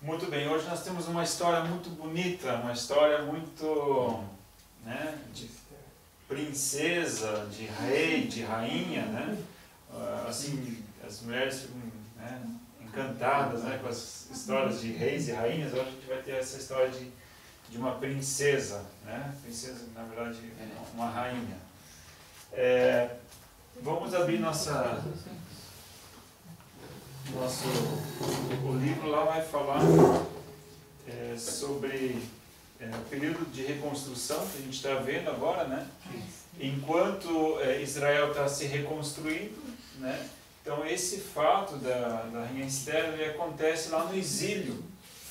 Muito bem, hoje nós temos uma história muito bonita, uma história muito, né, de princesa, de rei, de rainha, né? Assim, as mulheres ficam, né, encantadas, né, com as histórias de reis e rainhas. Hoje a gente vai ter essa história de uma princesa, né? Princesa, na verdade, uma rainha. Vamos abrir o livro lá vai falar sobre o período de reconstrução que a gente está vendo agora, né? Enquanto Israel está se reconstruindo, né? Então esse fato da rainha Esther, ele acontece lá no exílio,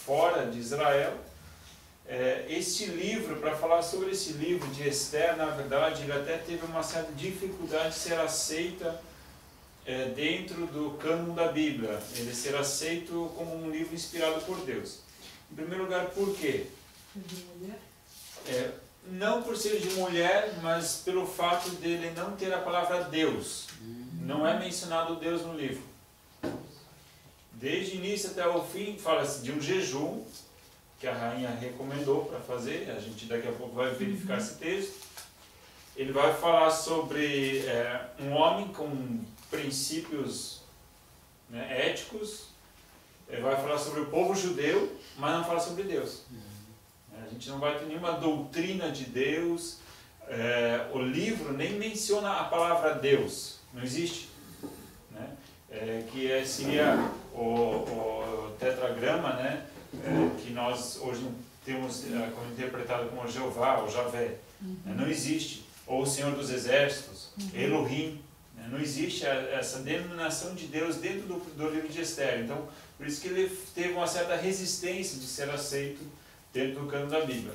fora de Israel. Este livro, para falar sobre esse livro de Esther, na verdade, ele até teve uma certa dificuldade de ser aceita dentro do cânon da Bíblia, ele ser aceito como um livro inspirado por Deus. Em primeiro lugar, por quê? Não por ser de mulher, mas pelo fato dele não ter a palavra Deus. Não é mencionado Deus no livro. Desde o início até o fim, fala-se de um jejum, que a rainha recomendou para fazer. A gente daqui a pouco vai verificar esse texto. Ele vai falar sobre um homem com princípios, né, éticos. Ele vai falar sobre o povo judeu, mas não fala sobre Deus. A gente não vai ter nenhuma doutrina de Deus. O livro nem menciona a palavra Deus. Não existe. Né? Seria o tetragrama, né? Que nós hoje temos como interpretado como Jeová ou Javé. Não existe. Ou o Senhor dos Exércitos, Elohim. Não existe essa denominação de Deus dentro do livro de Esther. Então, por isso que ele teve uma certa resistência de ser aceito dentro do cânon da Bíblia.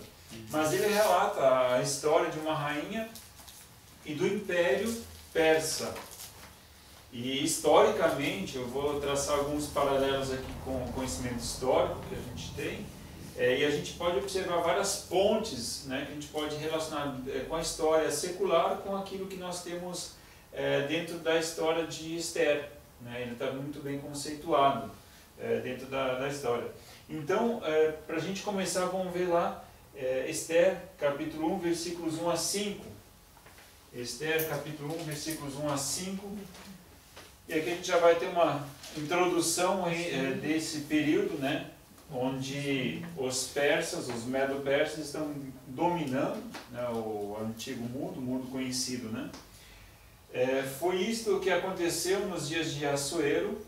Mas ele relata a história de uma rainha e do Império Persa. E historicamente, eu vou traçar alguns paralelos aqui com o conhecimento histórico que a gente tem. E a gente pode observar várias pontes, né, que a gente pode relacionar com a história secular com aquilo que nós temos dentro da história de Esther. Né? Ele está muito bem conceituado dentro da história. Então, para a gente começar, vamos ver lá Esther, capítulo 1, versículos 1 a 5. Esther, capítulo 1, versículos 1 a 5. E aqui a gente já vai ter uma introdução desse período, né, onde os persas, os medo-persas, estão dominando, né, o antigo mundo, o mundo conhecido. Né? Foi isto que aconteceu nos dias de Assuero,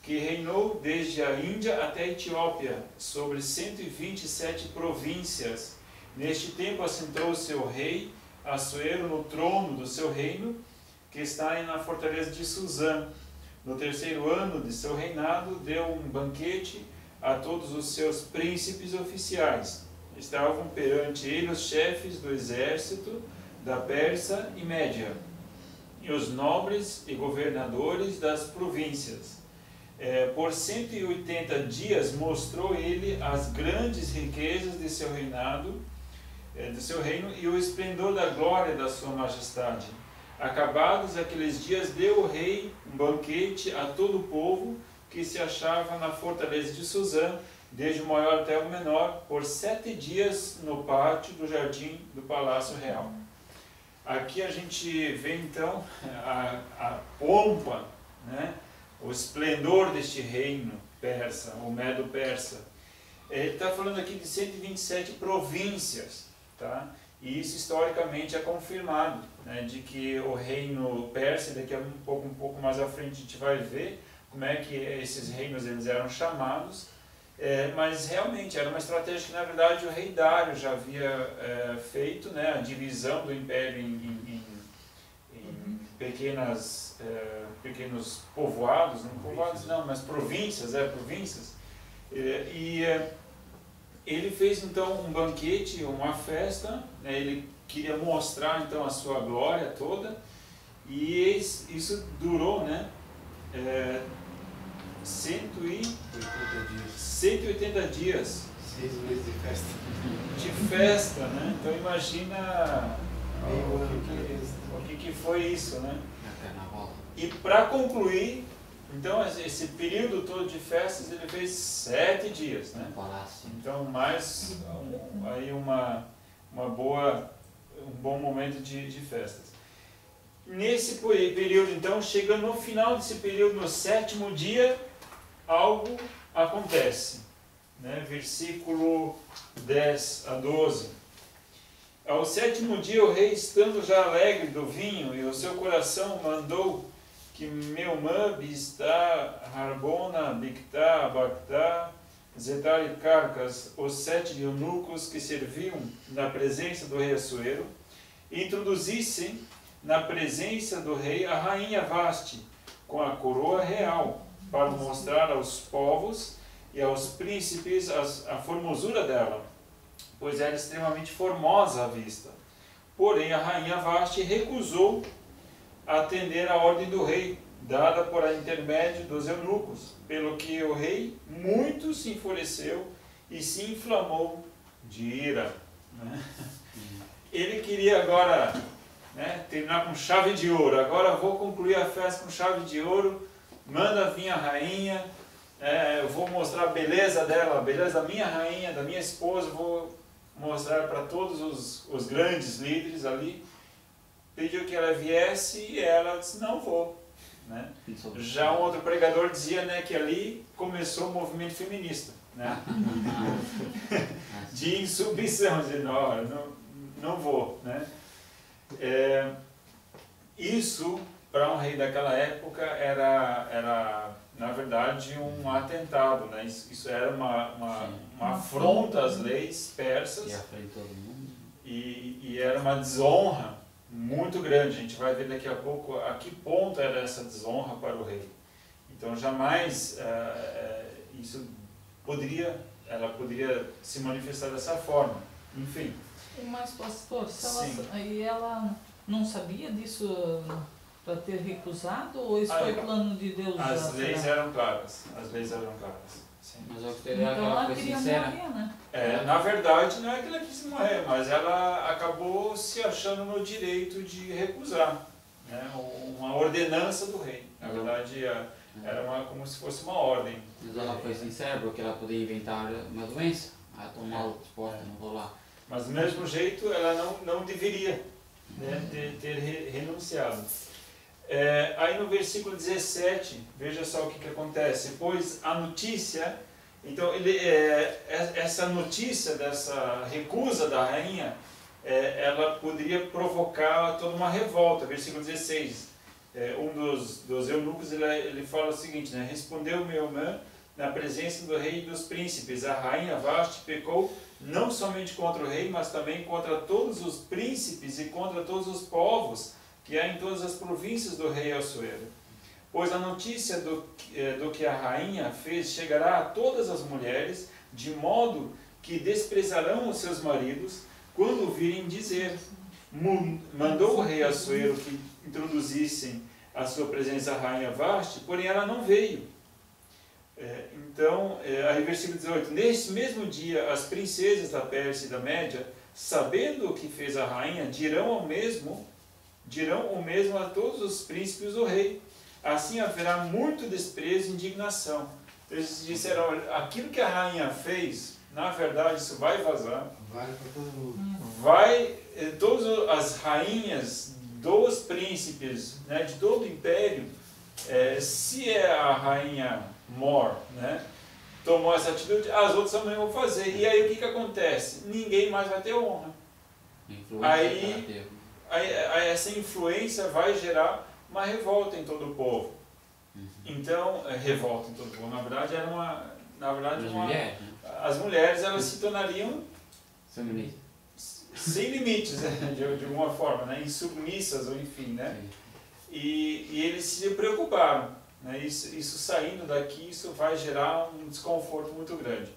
que reinou desde a Índia até a Etiópia, sobre 127 províncias. Neste tempo assentou o seu rei, Assuero, no trono do seu reino, que está na fortaleza de Suzã. No terceiro ano de seu reinado, deu um banquete a todos os seus príncipes oficiais. Estavam perante ele os chefes do exército da Pérsia e Média, e os nobres e governadores das províncias. Por 180 dias mostrou ele as grandes riquezas de seu reinado, do seu reino, e o esplendor da glória da sua majestade. Acabados aqueles dias, deu o rei um banquete a todo o povo que se achava na fortaleza de Suzã, desde o maior até o menor, por 7 dias no pátio do jardim do Palácio Real. Aqui a gente vê então a pompa, né? O esplendor deste reino persa, o Medo-Persa. Ele está falando aqui de 127 províncias, tá? E isso historicamente é confirmado, né, de que o reino persa, daqui a um pouco mais à frente a gente vai ver como é que esses reinos eles eram chamados, mas realmente era uma estratégia que na verdade o rei Dário já havia feito, né, a divisão do império em pequenos povoados, não povoados não, mas províncias, ele fez então um banquete, uma festa, né, ele queria mostrar então a sua glória toda, e isso durou, né, 180 dias. 6 meses de festa. De festa, né? Então imagina o que foi isso, né? E para concluir, Então esse período todo de festas ele fez 7 dias, né? Então mais aí um bom momento de festas. Nesse período então, chegando no final desse período, no 7º dia, algo acontece, né? Versículo 10 a 12. Ao 7º dia o rei, estando já alegre do vinho, e o seu coração mandou que Meumã, Biztá, Harbona, Bigtá, Abagtá, Zetar e Carcas, os 7 eunucos que serviam na presença do rei Assuero, introduzissem na presença do rei a rainha Vasti, com a coroa real, para mostrar aos povos e aos príncipes a formosura dela, pois era extremamente formosa à vista. Porém, a rainha Vasti recusou atender à ordem do rei, dada por intermédio dos eunucos, pelo que o rei muito se enfureceu e se inflamou de ira. Né? Ele queria agora, né, terminar com chave de ouro. Agora vou concluir a festa com chave de ouro, manda vir a rainha, eu vou mostrar a beleza dela, a beleza da minha rainha, da minha esposa, vou mostrar para todos os grandes líderes ali. Pediu que ela viesse e ela disse, não vou. Né? Já um outro pregador dizia, né, que ali começou o movimento feminista, né? De insubmissão, dizendo, não vou. Né? Isso, para um rei daquela época, era na verdade, um atentado. Né? Isso era uma afronta às leis persas e era uma desonra muito grande. A gente vai ver daqui a pouco a que ponto era essa desonra para o rei. Então jamais ela poderia se manifestar dessa forma. Enfim. Mas pastor, ela não sabia disso para ter recusado, ou isso foi plano de Deus? As leis eram claras. As leis eram claras. Sim. Mas eu então ela queria morrer, né? Na verdade, não é que ela quis morrer, mas ela acabou se achando no direito de recusar, né? Uma ordenança do rei. Na verdade, era como se fosse uma ordem. Mas ela foi sincera, porque ela podia inventar uma doença. Tomar o esporte, não vou lá. Mas do mesmo jeito, ela não deveria, né, ter renunciado. Aí no versículo 17, veja só o que acontece. Pois a notícia, então essa notícia dessa recusa da rainha, ela poderia provocar toda uma revolta. Versículo 16, um dos eunucos, ele fala o seguinte, né? Respondeu Meumã na presença do rei e dos príncipes, a rainha Vasti pecou não somente contra o rei, mas também contra todos os príncipes e contra todos os povos que há em todas as províncias do rei Assuero. Pois a notícia do que a rainha fez chegará a todas as mulheres, de modo que desprezarão os seus maridos, quando virem dizer, mandou o rei Assuero que introduzissem a sua presença a rainha Vasti, porém ela não veio. Então, aí versículo 18, nesse mesmo dia as princesas da Pérsia e da Média, sabendo o que fez a rainha, dirão o mesmo a todos os príncipes do rei. Assim haverá muito desprezo e indignação. Eles disseram, aquilo que a rainha fez, na verdade isso vai vazar. Vai para todo mundo. Todas as rainhas dos príncipes, né, de todo o império, se a rainha Mor, né, tomou essa atitude, as outras também vão fazer. E aí o que acontece? Ninguém mais vai ter honra. Aí essa influência vai gerar uma revolta em todo o povo. Então, revolta em todo o povo, na verdade, as mulheres elas se tornariam sem limites, né, de alguma forma, né, insubmissas, ou enfim, né? E eles se preocuparam, né? Isso saindo daqui, isso vai gerar um desconforto muito grande.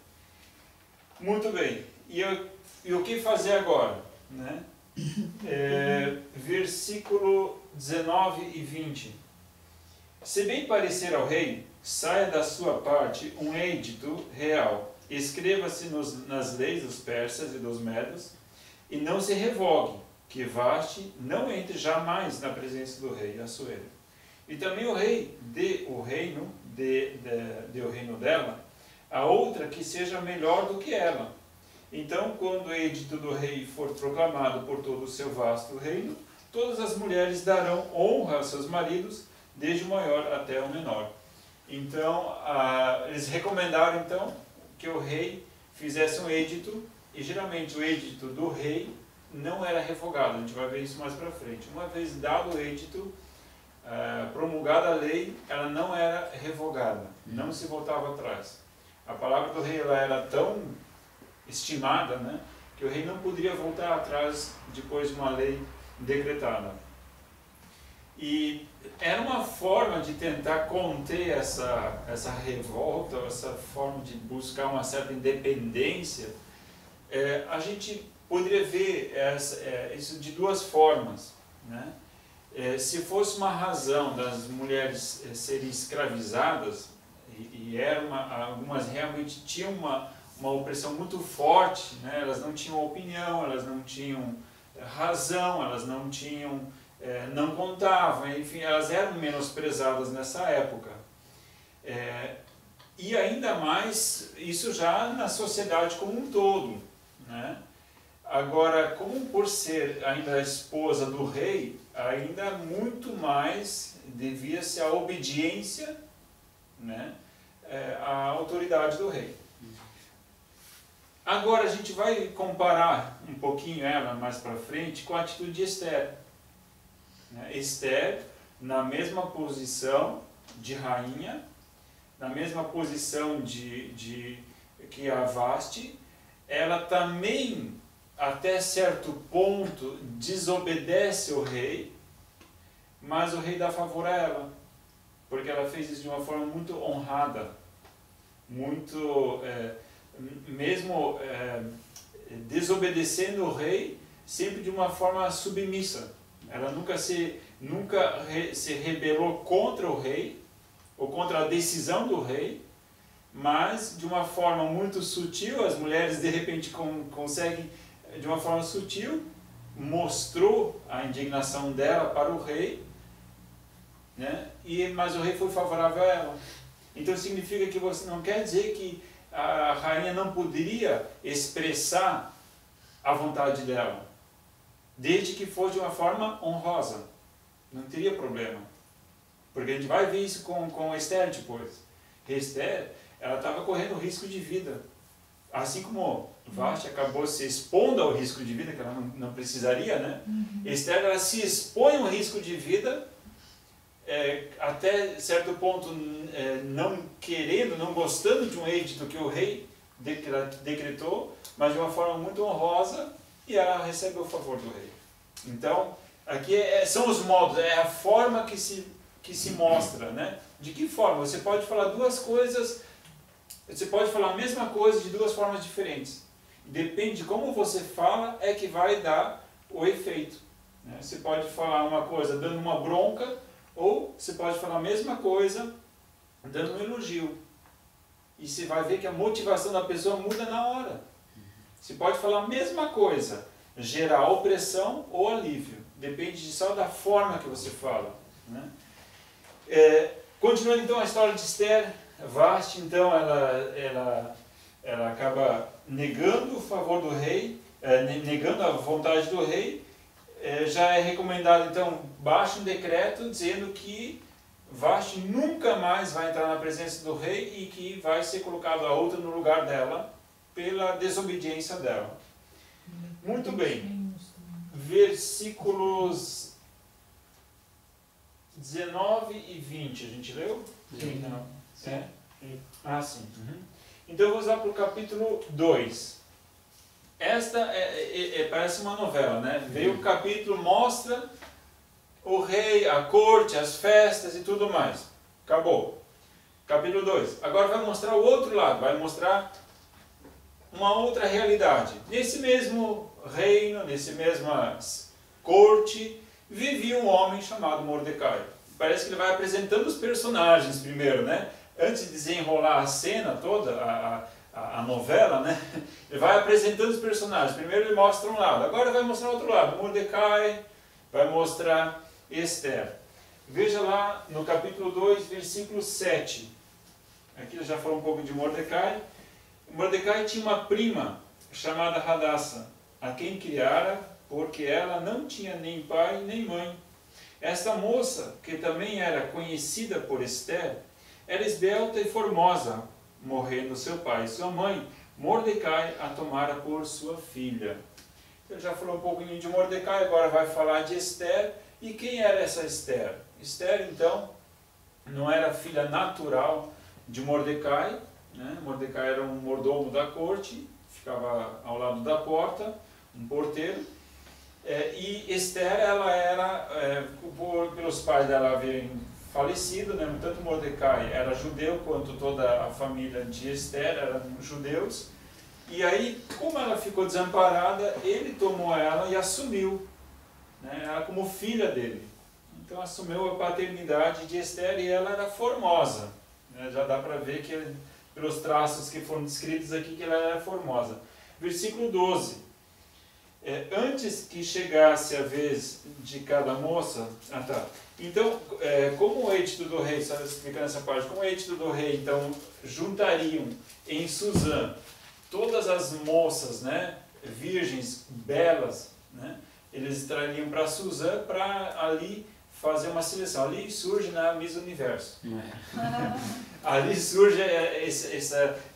Muito bem, e o que fazer agora, né? Versículo 19 e 20. Se bem parecer ao rei, saia da sua parte um edito real, escreva-se nas leis dos persas e dos medos, e não se revogue, que Vasti não entre jamais na presença do rei Assuero. e também o rei dê o reino dela a outra que seja melhor do que ela. Então, quando o edito do rei for proclamado por todo o seu vasto reino, todas as mulheres darão honra aos seus maridos, desde o maior até o menor. Então, eles recomendaram então que o rei fizesse um edito, e geralmente o edito do rei não era revogado. A gente vai ver isso mais para frente. Uma vez dado o edito, promulgada a lei, ela não era revogada, não se voltava atrás. A palavra do rei ela era tão estimada, né, que o rei não poderia voltar atrás depois de uma lei decretada. E era uma forma de tentar conter essa revolta, essa forma de buscar uma certa independência. A gente poderia ver isso de duas formas, né? Se fosse uma razão das mulheres serem escravizadas, algumas realmente tinham uma opressão muito forte, né? Elas não tinham opinião, elas não tinham razão, elas não tinham, não contavam, enfim, elas eram menosprezadas nessa época. E ainda mais, isso já na sociedade como um todo, né? Agora, como por ser ainda a esposa do rei, ainda muito mais devia-se a obediência, né, à autoridade do rei. Agora a gente vai comparar um pouquinho ela mais para frente com a atitude de Esther. Esther, na mesma posição de rainha, na mesma posição que a Vasti, ela também, até certo ponto, desobedece ao rei, mas o rei dá favor a ela, porque ela fez isso de uma forma muito honrada, muito, mesmo desobedecendo o rei, sempre de uma forma submissa. Ela nunca se rebelou contra o rei, ou contra a decisão do rei, mas de uma forma muito sutil. As mulheres de repente conseguem, de uma forma sutil, mostrou a indignação dela para o rei, né? Mas o rei foi favorável a ela. Então significa que você não quer dizer que a rainha não poderia expressar a vontade dela, desde que fosse de uma forma honrosa. Não teria problema. Porque a gente vai ver isso com Esther depois. Esther, ela estava correndo risco de vida. Assim como Vasti acabou se expondo ao risco de vida, que ela não precisaria, né? Esther, ela se expõe ao risco de vida, até certo ponto não querendo, não gostando de um edito que o rei decretou, mas de uma forma muito honrosa, e ela recebe o favor do rei. Então, aqui são os modos, é a forma que se mostra, né? De que forma? Você pode falar duas coisas, você pode falar a mesma coisa de duas formas diferentes. Depende de como você fala, é que vai dar o efeito, né? Você pode falar uma coisa dando uma bronca, ou você pode falar a mesma coisa dando um elogio. E você vai ver que a motivação da pessoa muda na hora. Você pode falar a mesma coisa, gerar opressão ou alívio. Depende só da forma que você fala, né? Continuando então a história de Esther, Vasti, então, ela acaba negando o favor do rei, negando a vontade do rei. Já é recomendado, então, baixa um decreto dizendo que Vasti nunca mais vai entrar na presença do rei e que vai ser colocado a outra no lugar dela pela desobediência dela. Muito bem. Versículos 19 e 20, a gente leu? Sim. Não. Sim. Sim. Então vamos lá para o capítulo 2. Esta parece uma novela, né? Veio o capítulo, mostra o rei, a corte, as festas e tudo mais. Acabou. Capítulo 2. Agora vai mostrar o outro lado, vai mostrar uma outra realidade. Nesse mesmo reino, nesse mesma corte, vivia um homem chamado Mordecai. Parece que ele vai apresentando os personagens primeiro, né? Antes de desenrolar a cena toda, a novela, né? Ele vai apresentando os personagens. Primeiro ele mostra um lado, agora vai mostrar outro lado. Mordecai, vai mostrar Esther. Veja lá no capítulo 2, versículo 7. Aqui eu já falou um pouco de Mordecai. Mordecai tinha uma prima chamada Hadassa, a quem criara, porque ela não tinha nem pai nem mãe. Esta moça, que também era conhecida por Esther, era esbelta e formosa, morrendo seu pai e sua mãe. Mordecai a tomara por sua filha. Ele já falou um pouquinho de Mordecai, agora vai falar de Esther. E quem era essa Esther? Esther, então, não era filha natural de Mordecai, né? Mordecai era um mordomo da corte, ficava ao lado da porta, um porteiro. E Esther, ela era, pelos pais dela haverem falecido, né? Tanto Mordecai era judeu, quanto toda a família de Esther eram judeus. E aí, como ela ficou desamparada, ele tomou ela e assumiu, né? Ela como filha dele. Então assumiu a paternidade de Esther e ela era formosa, né? Já dá para ver que pelos traços que foram descritos aqui que ela era formosa. Versículo 12. Antes que chegasse a vez de cada moça... Então, como o êxito do rei, só explicando essa parte, como o êxito do rei, então, juntariam em Suzã todas as moças, né, virgens, belas, né, eles trariam para Suzã para ali fazer uma seleção. Ali surge a Miss Universo. Ali surge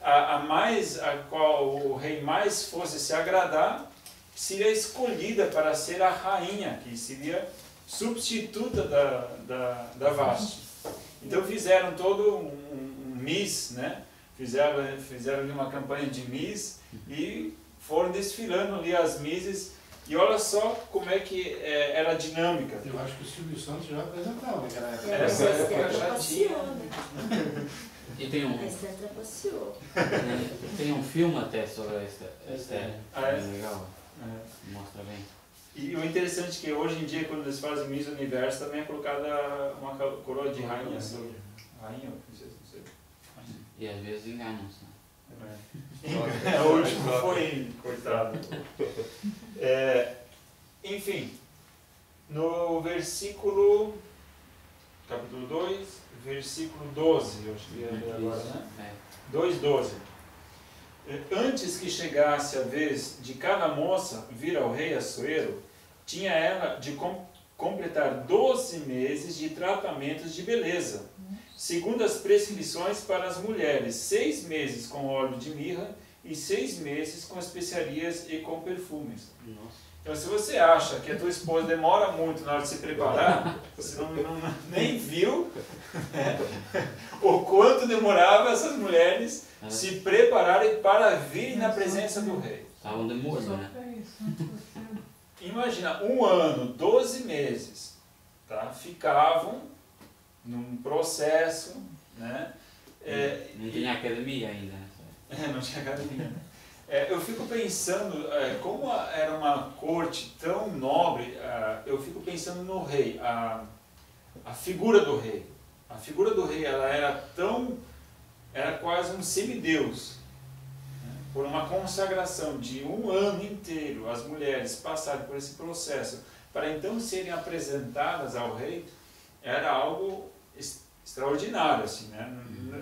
a qual o rei mais fosse se agradar, seria escolhida para ser a rainha, que seria substituta da Vasti. Então fizeram todo um Miss, né? Fizeram ali uma campanha de Miss e foram desfilando ali as Misses. E olha só como é que era a dinâmica. Eu acho que o Silvio Santos já apresentava naquela época. Essa época já tinha. E tem um... A Esther trapaceou. Tem um filme até sobre a Esther. É legal. Mostra bem. E o interessante é que hoje em dia, quando eles fazem Miss Universo, também é colocada uma coroa de rainha sobre. Rainha, não sei. E às vezes enganam-se. O último foi, coitado. Enfim, no versículo, capítulo 2, versículo 12, eu acho que ia ler agora, né? 2:12. Antes que chegasse a vez de cada moça vir ao rei Assuero, tinha ela de completar 12 meses de tratamentos de beleza, segundo as prescrições para as mulheres, 6 meses com óleo de mirra e 6 meses com especiarias e com perfumes. Nossa. Então, se você acha que a tua esposa demora muito na hora de se preparar, você nem viu, né, o quanto demorava essas mulheres se prepararem para vir na presença do rei. Estavam de molho, né? Imagina, 1 ano, 12 meses, tá? Ficavam num processo, né? Não tinha academia ainda. Não tinha academia. Eu fico pensando, como era uma corte tão nobre, eu fico pensando no rei, a figura do rei. A figura do rei, ela era quase um semideus. Por uma consagração de 1 ano inteiro, as mulheres passarem por esse processo, para então serem apresentadas ao rei, era algo extraordinário, assim, né?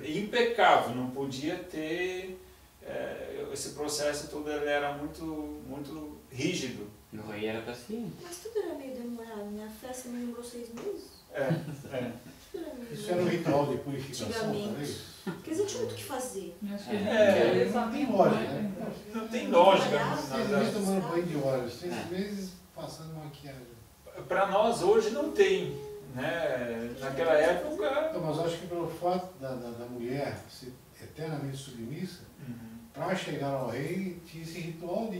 Impecável, não podia ter... esse processo todo ele era muito, muito rígido. O rei era paciente. Mas tudo era meio demorado, né? A festa me lembrou 6 meses. Tudo era meio Isso era um ritual de purificação, talvez? Porque eles não tinham muito o que fazer. Não tem lógica, né? Não tem lógica. 6 meses tomando banho de óleo, 6 meses passando maquiagem. Para nós hoje não tem, né? Naquela época... Mas eu acho que pelo fato da mulher ser eternamente submissa, para chegar ao rei tinha esse ritual de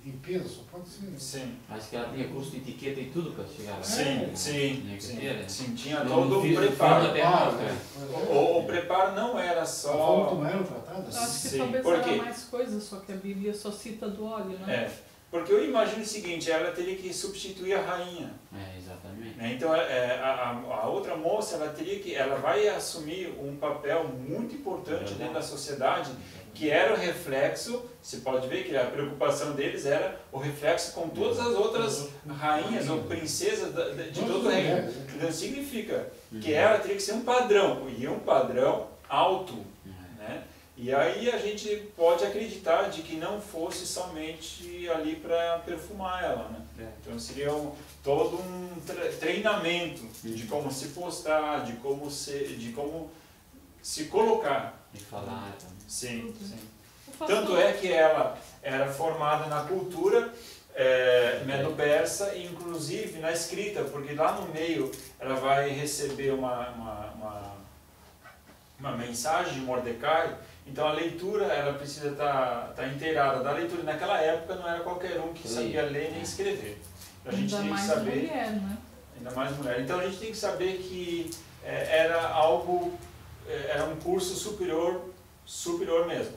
limpeza, só pode ser. Sim. Acho que ela tinha curso de etiqueta e tudo para chegar lá. Sim, tinha todo um preparo. O preparo não era só... A forma como eram tratadas? Eu acho que Sim, talvez por quê? era mais coisas, só que a Bíblia só cita do óleo, né? Porque eu imagino o seguinte, ela teria que substituir a rainha. Exatamente. Né? Então a outra moça, ela vai assumir um papel muito importante dentro da sociedade, que era o reflexo, você pode ver que a preocupação deles era o reflexo com todas as outras rainhas ou princesas de todo o reino. Então significa que ela teria que ser um padrão, e um padrão alto. Né? E aí a gente pode acreditar de que não fosse somente ali para perfumar ela. Né? Então seria todo um treinamento de como se postar, de como se colocar. E falar também. Sim, sim. Tanto é que ela era formada na cultura medo-persa e inclusive na escrita, porque lá no meio ela vai receber uma mensagem de Mordecai, então a leitura ela precisa estar inteirada da leitura. Naquela época não era qualquer um que sabia ler nem escrever. A gente ainda tem mais que saber, mulher, né? ainda mais mulher. Então a gente tem que saber que era algo, era um curso superior mesmo.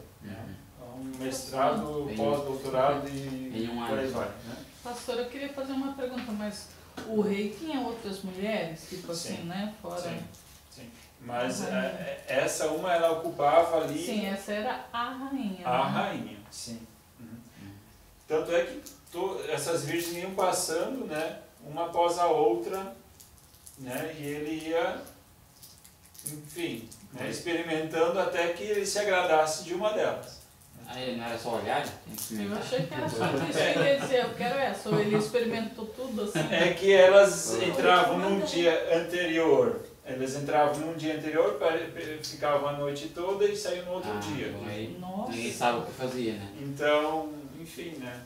Um mestrado, pós-doutorado e por aí vai. Né? Pastor, eu queria fazer uma pergunta, mas o rei tinha outras mulheres, tipo assim, né? Fora. Sim. Mas essa uma ela ocupava ali. Sim, essa era a rainha. A rainha, sim. Tanto é que essas virgens iam passando, né, uma após a outra, né, e ele ia, enfim, né, experimentando até que ele se agradasse de uma delas. Aí não era só olhar? Eu achei que era só isso. Eu ia dizer, eu quero essa. Ou ele experimentou tudo assim. É que elas entravam num dia anterior. Eles entravam num dia anterior, ficavam a noite toda e saíam no outro dia. Aí, nossa. Ninguém sabe o que fazia, né? Então, enfim, né?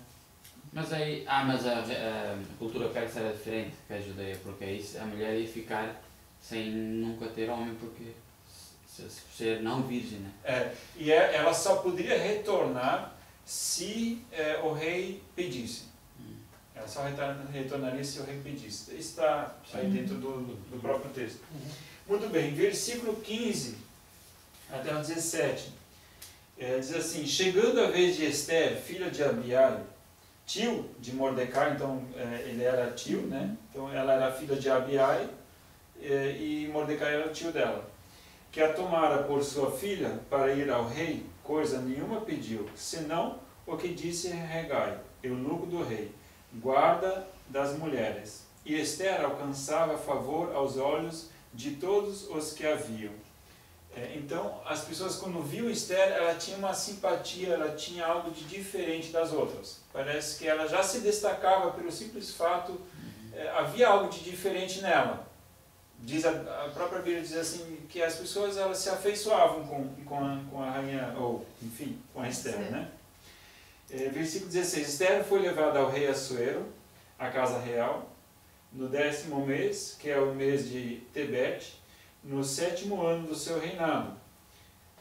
Mas aí, mas a cultura persa era diferente que a judeia, porque aí a mulher ia ficar sem nunca ter homem, porque ser não virgem, né? E ela só poderia retornar se o rei pedisse. Ela só retornaria se o rei pedisse. Isso está aí dentro do próprio texto. Muito bem, versículo 15 até o 17. Diz assim: chegando a vez de Esther, filha de Abiai, tio de Mordecai, então ele era tio, né? Então ela era filha de Abiai e Mordecai era o tio dela, que a tomara por sua filha para ir ao rei, coisa nenhuma pediu, senão o que disse Hegai, eunuco do rei, guarda das mulheres. E Esther alcançava favor aos olhos de todos os que a viam. Então, as pessoas quando viam Esther, ela tinha uma simpatia, ela tinha algo de diferente das outras. Parece que ela já se destacava pelo simples fato, havia algo de diferente nela. Diz a própria Bíblia diz assim, que as pessoas elas se afeiçoavam com a rainha, ou enfim, com a Esther, né? Versículo 16, Esther foi levada ao rei Assuero, à casa real, no 10º mês, que é o mês de Tebete, no 7º ano do seu reinado.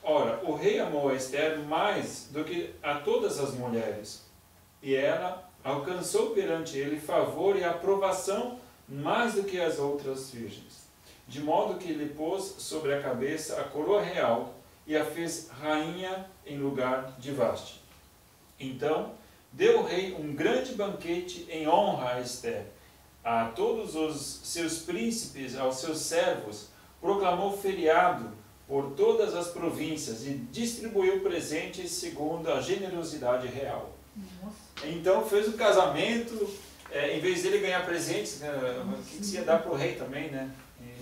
Ora, o rei amou a Esther mais do que a todas as mulheres, e ela alcançou perante ele favor e aprovação mais do que as outras virgens, de modo que lhe pôs sobre a cabeça a coroa real e a fez rainha em lugar de Vasti. Então, deu o rei um grande banquete em honra a Esther, a todos os seus príncipes, aos seus servos, proclamou feriado por todas as províncias e distribuiu presentes segundo a generosidade real. Nossa. Então fez um casamento, em vez dele ganhar presentes, que se ia dar para o rei também, né?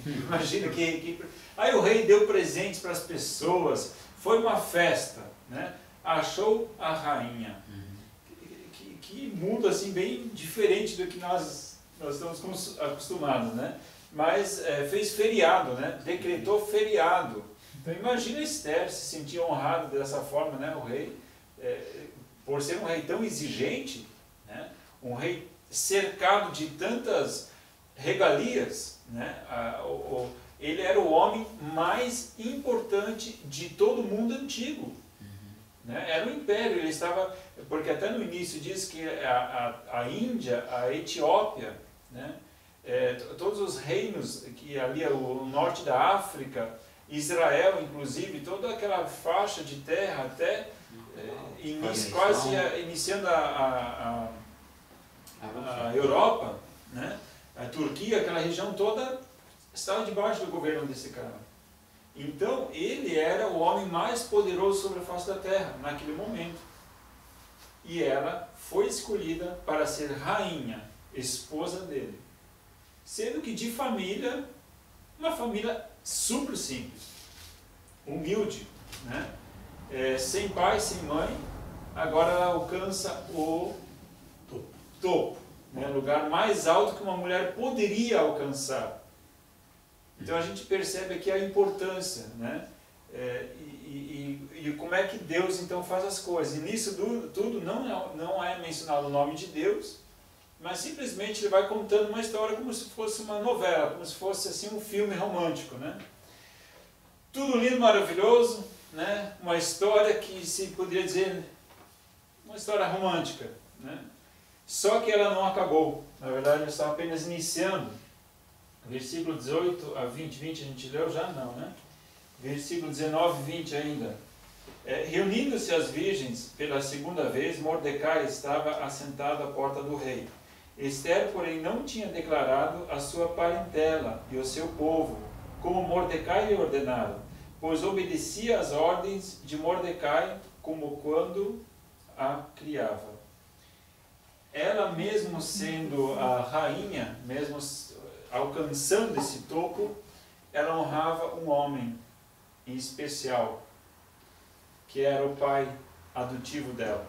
Imagina que... Aí o rei deu presentes para as pessoas, foi uma festa, né? Achou a rainha. Que mundo assim bem diferente do que nós estamos acostumados, né? Mas fez feriado, né? Decretou feriado. Então imagina Esther se sentir honrado dessa forma, né? O rei, por ser um rei tão exigente, né? Um rei cercado de tantas regalias, né? Ele era o homem mais importante de todo o mundo antigo. Né? Era um império, ele estava, porque até no início diz que a Índia, a Etiópia, né? Todos os reinos que ali o norte da África, Israel inclusive, toda aquela faixa de terra até quase iniciando a Europa, né? A Turquia, aquela região toda estava debaixo do governo desse cara. Então ele era o homem mais poderoso sobre a face da terra naquele momento. E ela foi escolhida para ser rainha, esposa dele. Sendo que de família, uma família super simples, humilde, né? Sem pai, sem mãe, agora ela alcança o topo, né? Lugar mais alto que uma mulher poderia alcançar. Então a gente percebe aqui a importância, né? E como é que Deus então faz as coisas. E nisso tudo não é mencionado o nome de Deus, mas simplesmente ele vai contando uma história como se fosse uma novela, como se fosse assim um filme romântico, né? Tudo lindo, maravilhoso, né? Uma história que se poderia dizer uma história romântica, né? Só que ela não acabou. Na verdade, ela está apenas iniciando. Versículo 18 a 20 a gente leu já? Não, né? Versículo 19 e 20 ainda. Reunindo-se as virgens pela segunda vez, Mordecai estava assentado à porta do rei. Esther, porém, não tinha declarado a sua parentela e o seu povo, como Mordecai lhe ordenara, pois obedecia às ordens de Mordecai como quando a criava. Ela, mesmo sendo a rainha, mesmo alcançando esse topo, ela honrava um homem em especial, que era o pai adotivo dela.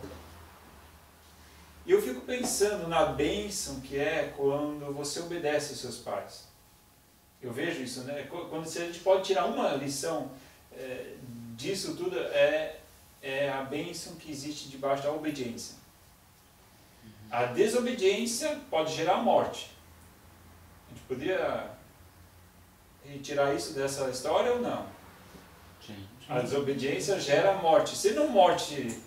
E eu fico pensando na bênção que é quando você obedece aos seus pais. Eu vejo isso, né? Quando a gente pode tirar uma lição disso tudo, é a bênção que existe debaixo da obediência. A desobediência pode gerar morte. A gente poderia retirar isso dessa história ou não? Sim. A desobediência gera morte. Se não morte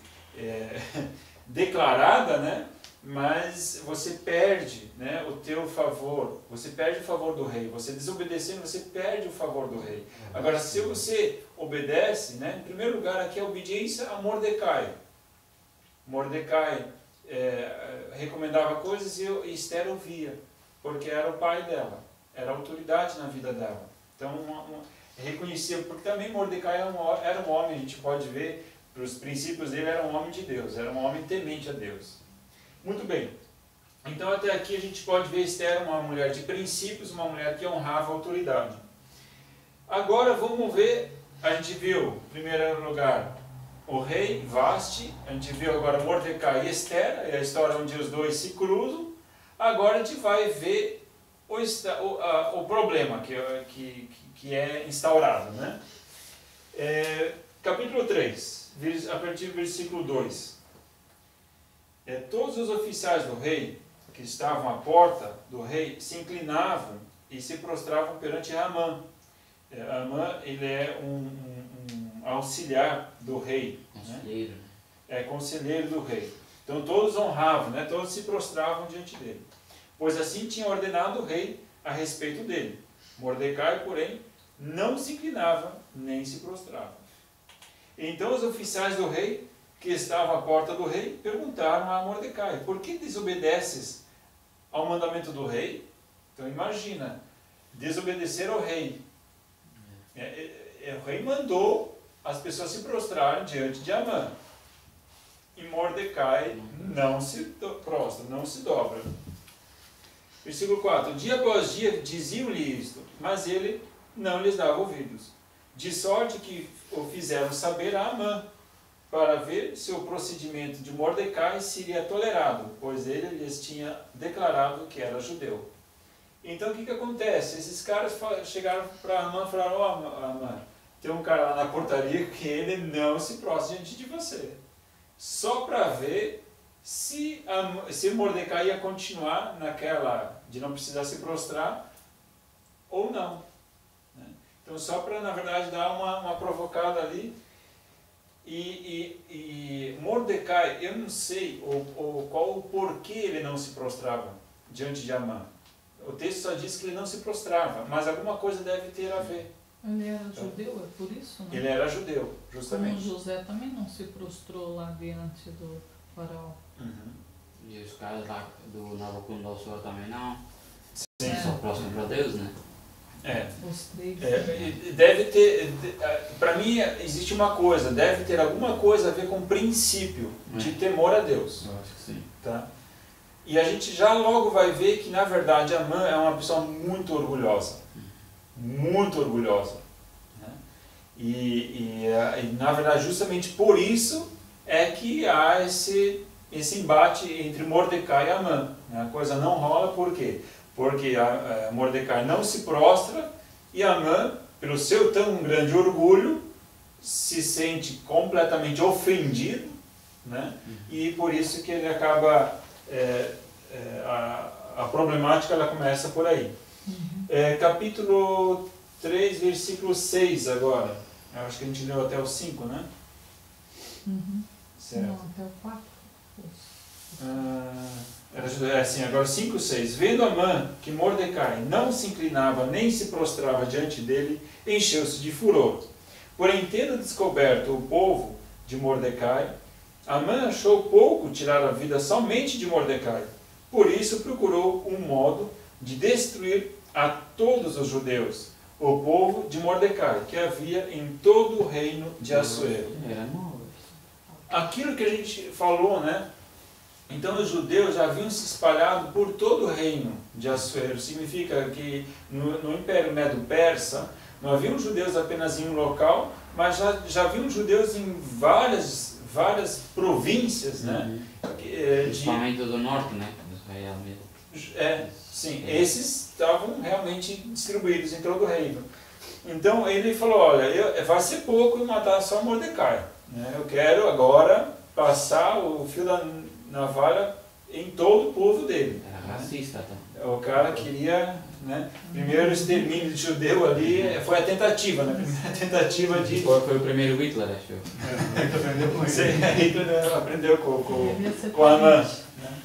declarada, né? Mas você perde, né, o teu favor, você perde o favor do rei. Você desobedecendo, você perde o favor do rei. Agora, se você obedece, né, em primeiro lugar aqui a obediência a Mordecai. Mordecai recomendava coisas e Esther ouvia, porque era o pai dela, era autoridade na vida dela. Então, reconhecia, porque também Mordecai era um homem, a gente pode ver, os princípios dele, era um homem de Deus, era um homem temente a Deus. Muito bem, então até aqui a gente pode ver Esther uma mulher de princípios, uma mulher que honrava a autoridade. Agora vamos ver, a gente viu, em primeiro lugar, o rei Vasti, a gente viu agora Mordecai e Esther, é a história onde os dois se cruzam. Agora a gente vai ver o problema que é instaurado, né? Capítulo 3, a partir do versículo 2. Todos os oficiais do rei, que estavam à porta do rei, se inclinavam e se prostravam perante Amã. Amã, ele é um auxiliar do rei. Conselheiro. Né? Conselheiro do rei. Então todos honravam, né? Todos se prostravam diante dele. Pois assim tinha ordenado o rei a respeito dele. Mordecai, porém, não se inclinava nem se prostrava. Então os oficiais do rei, que estavam à porta do rei, perguntaram a Mordecai: por que desobedeces ao mandamento do rei? Então imagina, desobedecer ao rei. O rei mandou as pessoas se prostrarem diante de Amã. E Mordecai não se prostra, não se dobra. Versículo 4. Dia após dia diziam-lhe isto, mas ele não lhes dava ouvidos. De sorte que o fizeram saber a Amã, para ver se o procedimento de Mordecai seria tolerado, pois ele lhes tinha declarado que era judeu. Então o que acontece? Esses caras chegaram para Amã e falaram: Amã, tem um cara lá na portaria que ele não se prostra diante de você. Só para ver se Mordecai ia continuar naquela de não precisar se prostrar ou não. Então só para, na verdade, dar uma provocada ali. E Mordecai, eu não sei qual o porquê ele não se prostrava diante de Amã. O texto só diz que ele não se prostrava, mas alguma coisa deve ter a ver. Ele era judeu, é por isso, né? Ele era judeu, justamente. Como José também não se prostrou lá diante do faraó. Uhum. E os caras lá do Nabucodonosor também não. Sim. Só próximo para Deus, né? Os três. Deve ter, para mim existe uma coisa, deve ter alguma coisa a ver com o princípio de temor a Deus. Eu acho que sim. Tá? E a gente já logo vai ver que na verdade Amã é uma pessoa muito orgulhosa. Muito orgulhosa. Né? E na verdade justamente por isso é que há esse embate entre Mordecai e Amã. A coisa não rola por quê? Porque Mordecai não se prostra e Amã, pelo seu tão grande orgulho, se sente completamente ofendido, né? E por isso que ele acaba, a problemática ela começa por aí. Capítulo 3, versículo 6 agora. Eu acho que a gente leu até o 5, né? Certo. Não, até o 4. Agora 5, 6. Vendo Amã que Mordecai não se inclinava nem se prostrava diante dele, encheu-se de furor. Porém, tendo descoberto o povo de Mordecai, Amã achou pouco tirar a vida somente de Mordecai. Por isso procurou um modo de destruir a todos os judeus, o povo de Mordecai, que havia em todo o reino de Assuero. Aquilo que a gente falou, né? Então os judeus já haviam se espalhado por todo o reino de Assuero. Significa que no Império Medo-Persa não haviam judeus apenas em um local, mas já haviam judeus em várias províncias, né? Principalmente do norte, né? Israel mesmo. Sim, esses estavam realmente distribuídos em todo o reino. Então ele falou, olha, vai ser pouco matar só Mordecai. Né? Eu quero agora passar o fio da navalha em todo o povo dele. Era racista, tá? O cara queria, né? Primeiro extermínio de judeu ali, foi a tentativa, né? Primeira tentativa de... Foi o primeiro Hitler, acho eu. Aprendeu com Sim, ele. Hitler aprendeu com Amã. Né?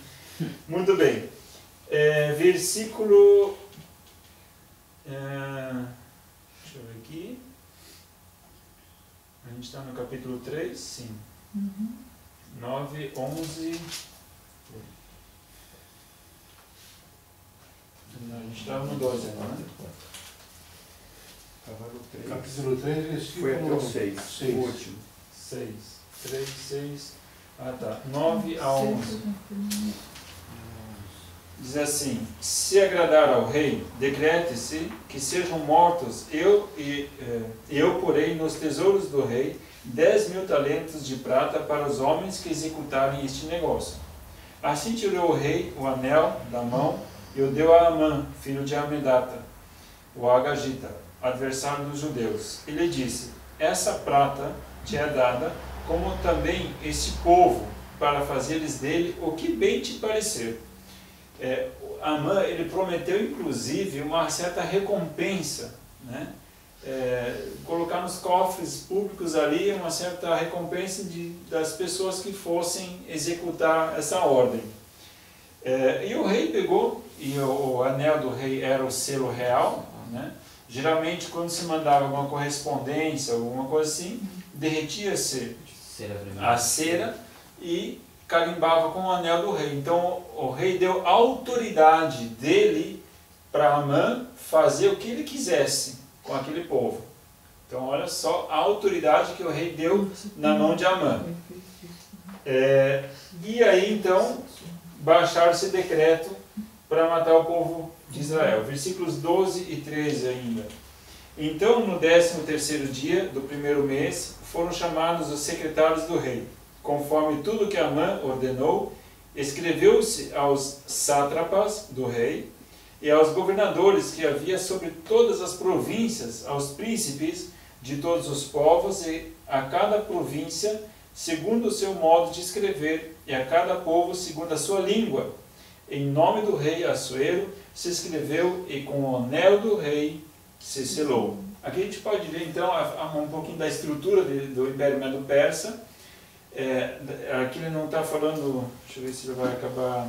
Muito bem. Versículo... deixa eu ver aqui. A gente está no capítulo 3, sim. 9, 11... Não, a gente estava no 12 agora, né? Capítulo 3, versículo Foi até o 6, 6. o último. 6. 3, 6... Ah, tá. 9 a 11. Diz assim: se agradar ao rei, decrete-se que sejam mortos eu porei nos tesouros do rei 10.000 talentos de prata para os homens que executarem este negócio. Assim tirou o rei o anel da mão e o deu a Amã, filho de Amedata, o Agagita, adversário dos judeus. E lhe disse: essa prata te é dada, como também este povo, para fazeres dele o que bem te parecer. Amã, ele prometeu inclusive uma certa recompensa, né? Colocar nos cofres públicos ali uma certa recompensa das pessoas que fossem executar essa ordem. E o rei pegou, e o anel do rei era o selo real, né? Geralmente quando se mandava alguma correspondência, alguma coisa assim, derretia-se a cera e carimbava com o anel do rei. Então o rei deu autoridade dele para Amã fazer o que ele quisesse com aquele povo. Então olha só a autoridade que o rei deu na mão de Amã. E aí então baixaram esse decreto para matar o povo de Israel. Versículos 12 e 13 ainda. Então no 13º dia do primeiro mês foram chamados os secretários do rei. Conforme tudo que Amã ordenou, escreveu-se aos sátrapas do rei e aos governadores que havia sobre todas as províncias, aos príncipes de todos os povos e a cada província segundo o seu modo de escrever e a cada povo segundo a sua língua. Em nome do rei Assuero se escreveu e com o anel do rei se selou. Aqui a gente pode ver então um pouquinho da estrutura do Império Medo-Persa. Aqui ele não está falando, deixa eu ver se ele vai acabar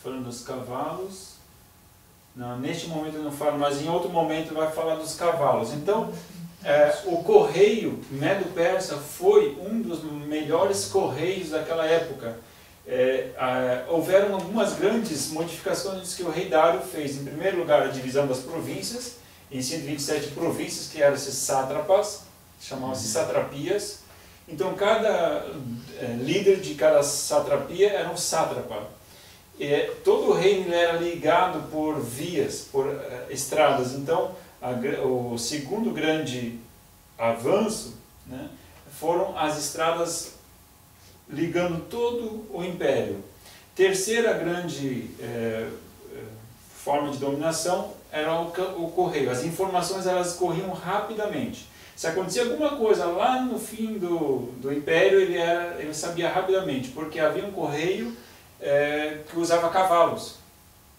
falando dos cavalos. Não, neste momento ele não fala, mas em outro momento ele vai falar dos cavalos. Então, o correio Medo-Persa foi um dos melhores correios daquela época. houveram algumas grandes modificações que o rei Dário fez. Em primeiro lugar, a divisão das províncias, em 127 províncias que eram esses sátrapas, chamavam-se satrapias. Então, cada líder de cada satrapia era um sátrapa. Todo o reino era ligado por vias, por estradas. Então, o segundo grande avanço, né, foram as estradas ligando todo o império. Terceira grande forma de dominação era o correio. As informações elas corriam rapidamente. Se acontecia alguma coisa lá no fim do império, ele sabia rapidamente, porque havia um correio que usava cavalos,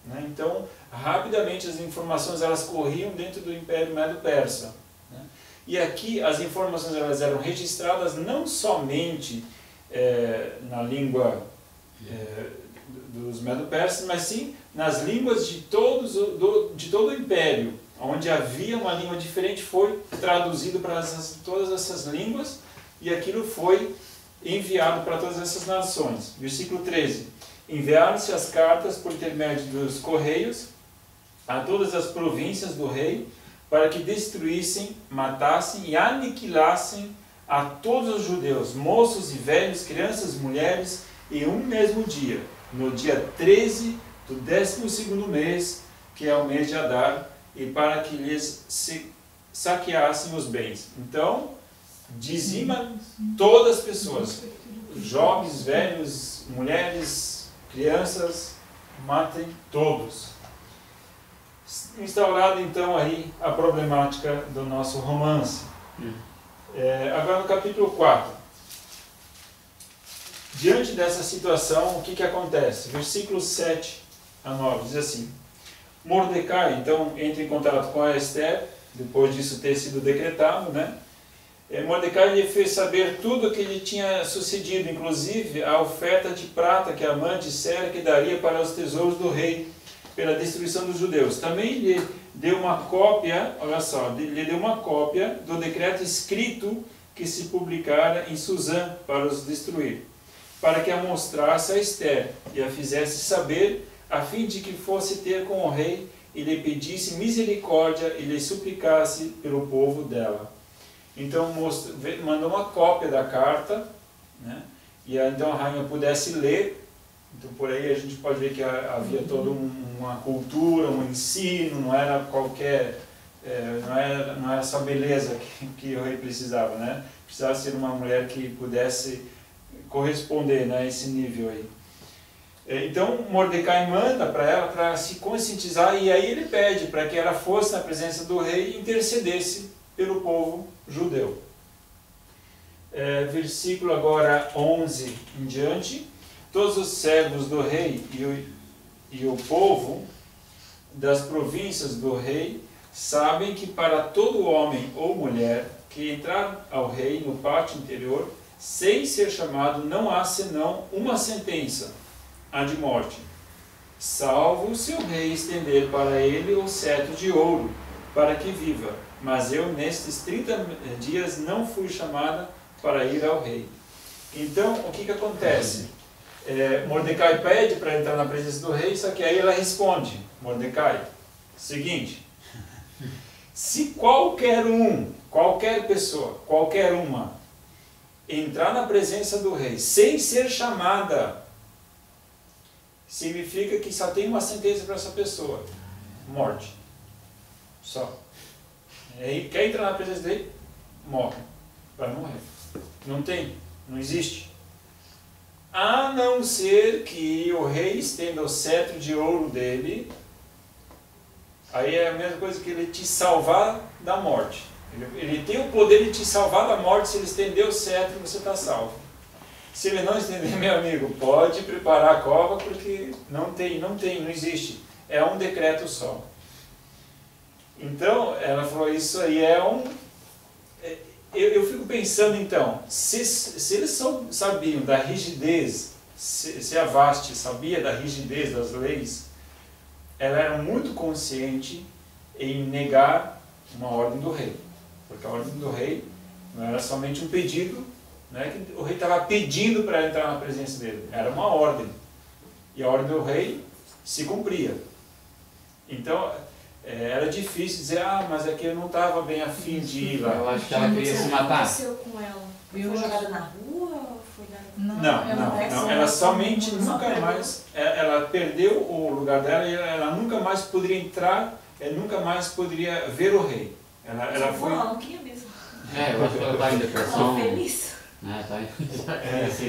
né? Então, rapidamente as informações elas corriam dentro do Império Medo-Persa, né? E aqui as informações elas eram registradas não somente na língua dos Medo-Persas, mas sim nas línguas de todo o Império. Onde havia uma língua diferente, foi traduzido para todas essas línguas e aquilo foi enviado para todas essas nações. Versículo 13. Enviaram-se as cartas por intermédio dos correios a todas as províncias do rei para que destruíssem, matassem e aniquilassem a todos os judeus, moços e velhos, crianças, mulheres, em um mesmo dia, no dia 13 do 12º mês, que é o mês de Adar, e para que lhes saqueassem os bens. Então, dizima todas as pessoas, jovens, velhos, mulheres, crianças, matem todos. Instaurado então aí a problemática do nosso romance. Agora no capítulo 4. Diante dessa situação, o que acontece? Versículos 7 a 9 diz assim: Mordecai, então, entra em contato com a Esther, depois disso ter sido decretado, né? Mordecai lhe fez saber tudo o que lhe tinha sucedido, inclusive a oferta de prata que Amã dissera que daria para os tesouros do rei, pela destruição dos judeus. Também lhe deu uma cópia, olha só, lhe deu uma cópia do decreto escrito que se publicara em Suzã para os destruir, para que a mostrasse a Esther e a fizesse saber, a fim de que fosse ter com o rei e lhe pedisse misericórdia e lhe suplicasse pelo povo dela. Então mandou uma cópia da carta, né? E então a rainha pudesse ler. Então por aí a gente pode ver que havia toda uma cultura, um ensino, não era qualquer, não era só beleza que o rei precisava, né? Precisava ser uma mulher que pudesse corresponder, né, a esse nível aí. Então Mordecai manda para ela para se conscientizar, e aí ele pede para que ela fosse na presença do rei e intercedesse pelo povo judeu. Versículo agora 11 em diante. Todos os servos do rei e o povo das províncias do rei sabem que para todo homem ou mulher que entrar ao rei no pátio interior, sem ser chamado, não há senão uma sentença, a de morte, salvo se o rei estender para ele o cetro de ouro, para que viva. Mas eu, nestes 30 dias, não fui chamada para ir ao rei. Então, o que acontece? Mordecai pede para entrar na presença do rei, só que aí ela responde, Mordecai, seguinte: se qualquer pessoa, qualquer uma, entrar na presença do rei sem ser chamada, significa que só tem uma sentença para essa pessoa: morte. Só. Quer entrar na presença do rei? Morre. Vai morrer. Não tem, não existe. A não ser que o rei estenda o cetro de ouro dele, aí é a mesma coisa que ele te salvar da morte. Ele tem o poder de te salvar da morte. Se ele estender o cetro, você está salvo. Se ele não estender, meu amigo, pode preparar a cova, porque não existe. É um decreto só. Então, ela falou, isso aí eu fico pensando então, se eles sabiam da rigidez, se a Vasti sabia da rigidez das leis, ela era muito consciente em negar uma ordem do rei. Porque a ordem do rei não era somente um pedido, Não é que o rei estava pedindo para ela entrar na presença dele. Era uma ordem. E a ordem do rei se cumpria. Então, era difícil dizer, mas é que eu não estava bem afim de ir lá. Eu acho que ela queria se O que matar. aconteceu com ela? Foi jogada na rua ou foi dada... Não. Ela somente nunca mais... Ela perdeu o lugar dela e ela nunca mais poderia entrar, nunca mais poderia ver o rei. Ela foi... Ela não queria mesmo. Eu acho que ela está em depressão. Ela feliz. Tá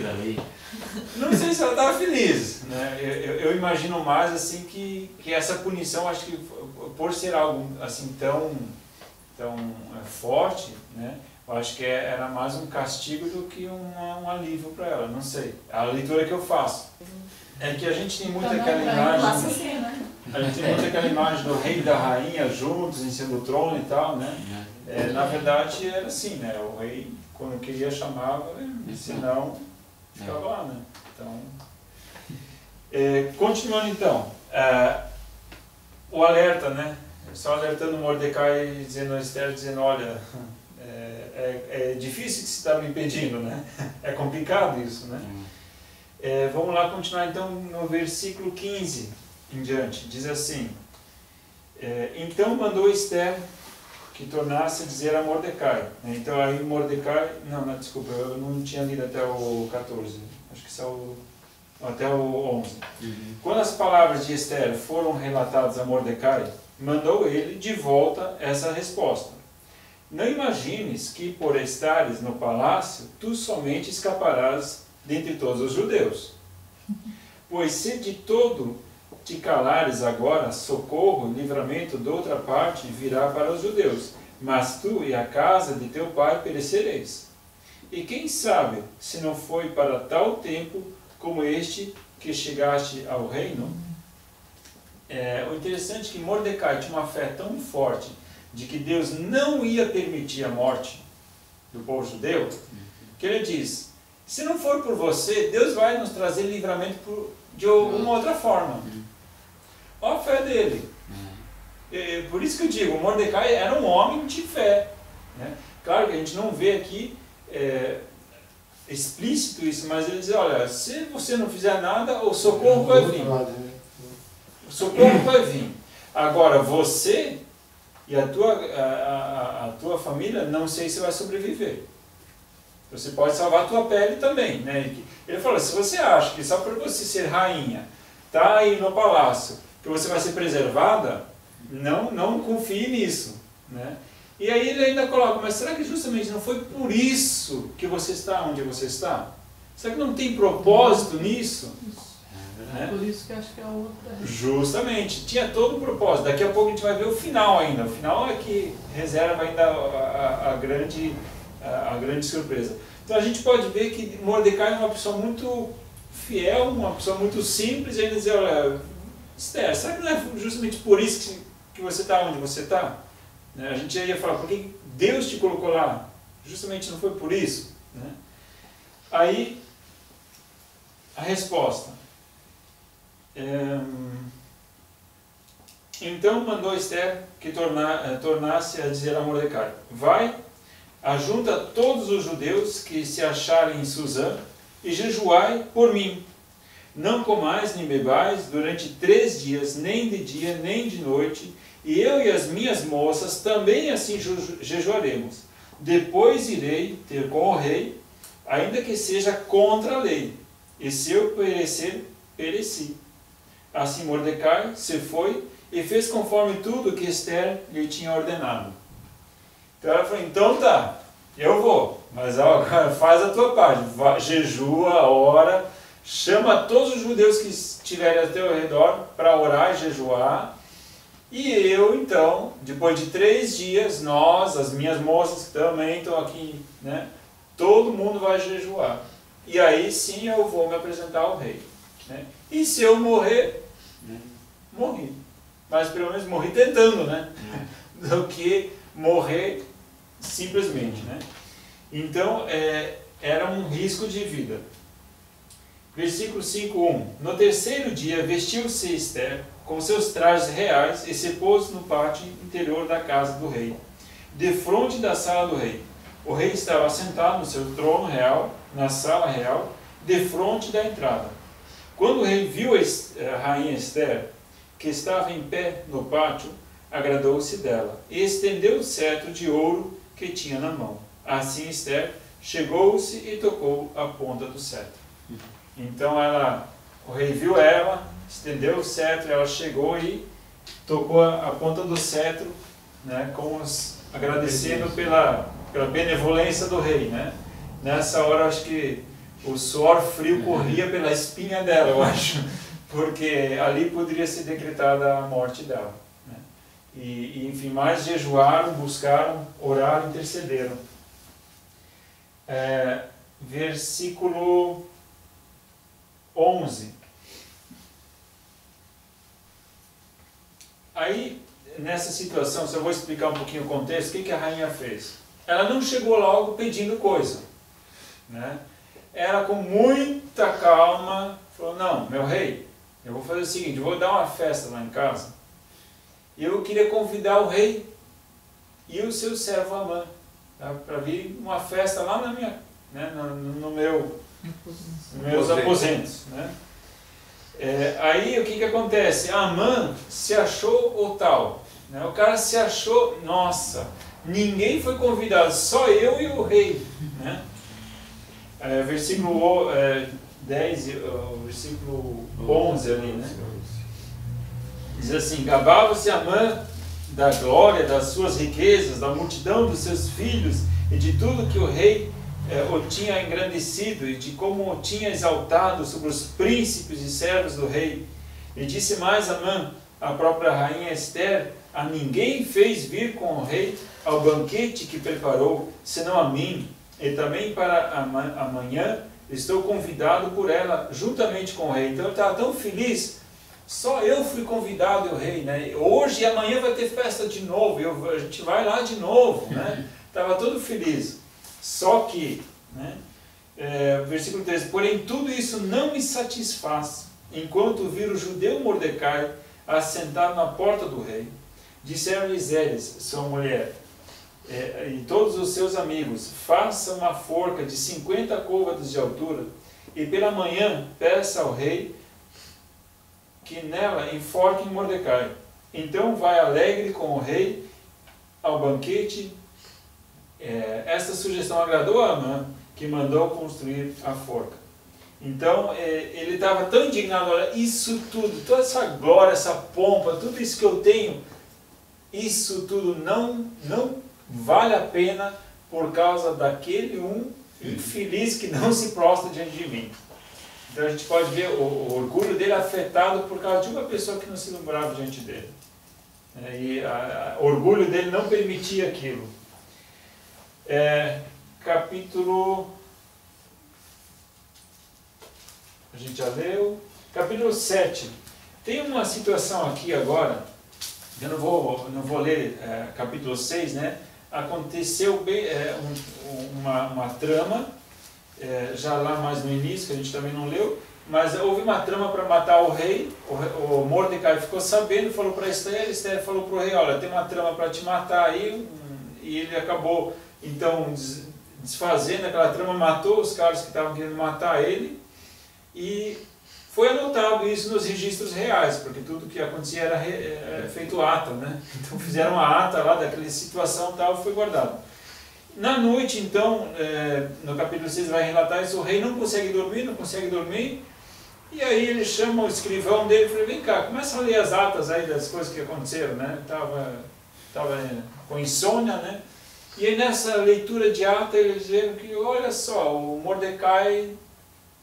ali. Não sei se ela estava feliz, né? Eu imagino mais assim que essa punição, acho que por ser algo assim tão forte, né? Eu acho que era mais um castigo do que um alívio para ela, não sei. A leitura que eu faço é que a gente tem muito aquela imagem, a gente tem muito aquela imagem do rei e da rainha juntos em cima do trono e tal, né? Na verdade era assim, né? O rei quando queria chamava, senão ficava lá, né? Então, continuando então, o alerta, né? Só alertando Mordecai e dizendo a Esther, dizendo, olha, é difícil que você está me pedindo, né? É complicado isso, né? Vamos lá continuar então no versículo 15 em diante. Diz assim, então mandou Esther que tornasse a dizer a Mordecai. Então aí Mordecai, desculpa, eu não tinha lido até o 14, acho que só até o 11. Quando as palavras de Esther foram relatadas a Mordecai, mandou ele de volta essa resposta. Não imagines que por estares no palácio, tu somente escaparás dentre todos os judeus. Pois se de todo te calares agora, socorro, livramento de outra parte virá para os judeus, mas tu e a casa de teu pai perecereis. E quem sabe, se não foi para tal tempo como este que chegaste ao reino? O interessante é que Mordecai tinha uma fé tão forte de que Deus não ia permitir a morte do povo judeu, que ele diz, se não for por você, Deus vai nos trazer livramento de alguma outra forma. Olha a fé dele. Por isso que eu digo, Mordecai era um homem de fé, né? Claro que a gente não vê aqui explícito isso, mas ele diz, olha, se você não fizer nada, o socorro vai vir. O socorro vai vir. Agora, você e a tua família, não sei se vai sobreviver. Você pode salvar a tua pele também, né? Ele falou, se você acha que só por você ser rainha, tá aí no palácio, que você vai ser preservada, não confie nisso, né? E aí ele ainda coloca, mas será que justamente não foi por isso que você está onde você está? Será que não tem propósito nisso? Né? Por isso que acho que é a outra. Justamente, tinha todo um propósito. Daqui a pouco a gente vai ver o final ainda. O final é que reserva ainda a grande surpresa. Então a gente pode ver que Mordecai é uma pessoa muito fiel, uma pessoa muito simples, e ele diz, olha, Esther, será que não é justamente por isso que você está onde você está? A gente ia falar, porque Deus te colocou lá? Justamente não foi por isso? Né? Aí, a resposta. Então mandou Esther que tornasse a dizer a Mordecai, vai, ajunta todos os judeus que se acharem em Suzã e jejuai por mim. Não comais nem bebais durante 3 dias, nem de dia nem de noite, e eu e as minhas moças também assim jejuaremos. Depois irei ter com o rei, ainda que seja contra a lei, e se eu perecer, pereci. Assim Mordecai se foi e fez conforme tudo que Esther lhe tinha ordenado. Então ela falou, então tá, eu vou, mas agora faz a tua parte, jejua, ora, chama todos os judeus que estiverem ao teu redor para orar e jejuar, e eu então, depois de 3 dias, nós, as minhas moças que também estão aqui, né, todo mundo vai jejuar, e aí sim eu vou me apresentar ao rei. Né? E se eu morrer, morri. Mas pelo menos morri tentando, né? Do que morrer simplesmente, né? Então, era um risco de vida. Versículo 5:1. No terceiro dia vestiu-se Esther com seus trajes reais e se pôs no pátio interior da casa do rei, defronte da sala do rei. o rei estava sentado no seu trono real, na sala real, defronte da entrada. Quando o rei viu a rainha Esther, que estava em pé no pátio, agradou-se dela e estendeu o cetro de ouro que tinha na mão. Assim Esther chegou-se e tocou a ponta do cetro. Então o rei viu ela, estendeu o cetro, ela chegou e tocou a ponta do cetro, né, agradecendo pela benevolência do rei. Né? Nessa hora, acho que o suor frio corria pela espinha dela, eu acho, porque ali poderia ser decretada a morte dela. Né? E enfim, mais jejuaram, buscaram, oraram, intercederam. Versículo 11. Aí, nessa situação, se eu vou explicar um pouquinho o contexto, o que a rainha fez? Ela não chegou logo pedindo coisa. Né? Ela, com muita calma, falou, não, meu rei, eu vou fazer o seguinte, eu vou dar uma festa lá em casa, e eu queria convidar o rei e o seu servo Amã, tá? Para vir uma festa lá na minha, né, nos meus aposentos. Né? Aí o que acontece? Amã se achou o tal. Né? O cara se achou, nossa, ninguém foi convidado, só eu e o rei. Né? Versículo 10, versículo 11 ali, né? Diz assim, gabava-se Amã da glória, das suas riquezas, da multidão dos seus filhos e de tudo que o rei o tinha engrandecido e de como o tinha exaltado sobre os príncipes e servos do rei. E disse mais Amã, a própria rainha Esther, a ninguém fez vir com o rei ao banquete que preparou, senão a mim, e também para amanhã estou convidado por ela, juntamente com o rei. Então ele estava tão feliz, só eu fui convidado, o rei, né? Hoje e amanhã vai ter festa de novo, a gente vai lá de novo, né? Estava todo feliz. Só que, né? Versículo 13, porém tudo isso não me satisfaz, enquanto vir o judeu Mordecai assentado na porta do rei. Disseram-lhes eles, sua mulher, e todos os seus amigos, faça uma forca de 50 côvados de altura, e pela manhã peça ao rei que nela enforquem Mordecai. Então vai alegre com o rei ao banquete. Esta sugestão agradou a Amã, que mandou construir a forca. Então ele estava tão indignado, olha, isso tudo, toda essa glória, essa pompa, tudo isso que eu tenho, isso tudo não vale a pena por causa daquele infeliz que não se prostra diante de mim. Então a gente pode ver o orgulho dele afetado por causa de uma pessoa que não se lembrava diante dele. E o orgulho dele não permitia aquilo. Capítulo... A gente já leu. Capítulo 7. Tem uma situação aqui agora, eu não vou ler capítulo 6, né? Aconteceu bem, uma trama, já lá mais no início, que a gente também não leu, mas houve uma trama para matar o rei. O Mordecai ficou sabendo, falou para Esther, Esther falou para o rei, olha, tem uma trama para te matar aí, e ele acabou, então, desfazendo aquela trama, matou os caras que estavam querendo matar ele, e foi anotado isso nos registros reais, porque tudo que acontecia era feito ata, né? Então fizeram a ata lá daquela situação e tal, foi guardado. Na noite, então, no capítulo 6 vai relatar isso, o rei não consegue dormir, e aí ele chama o escrivão dele e fala, vem cá, começa a ler as atas aí das coisas que aconteceram, né? Tava com insônia, né? E aí nessa leitura de ata eles viram que, olha só, o Mordecai,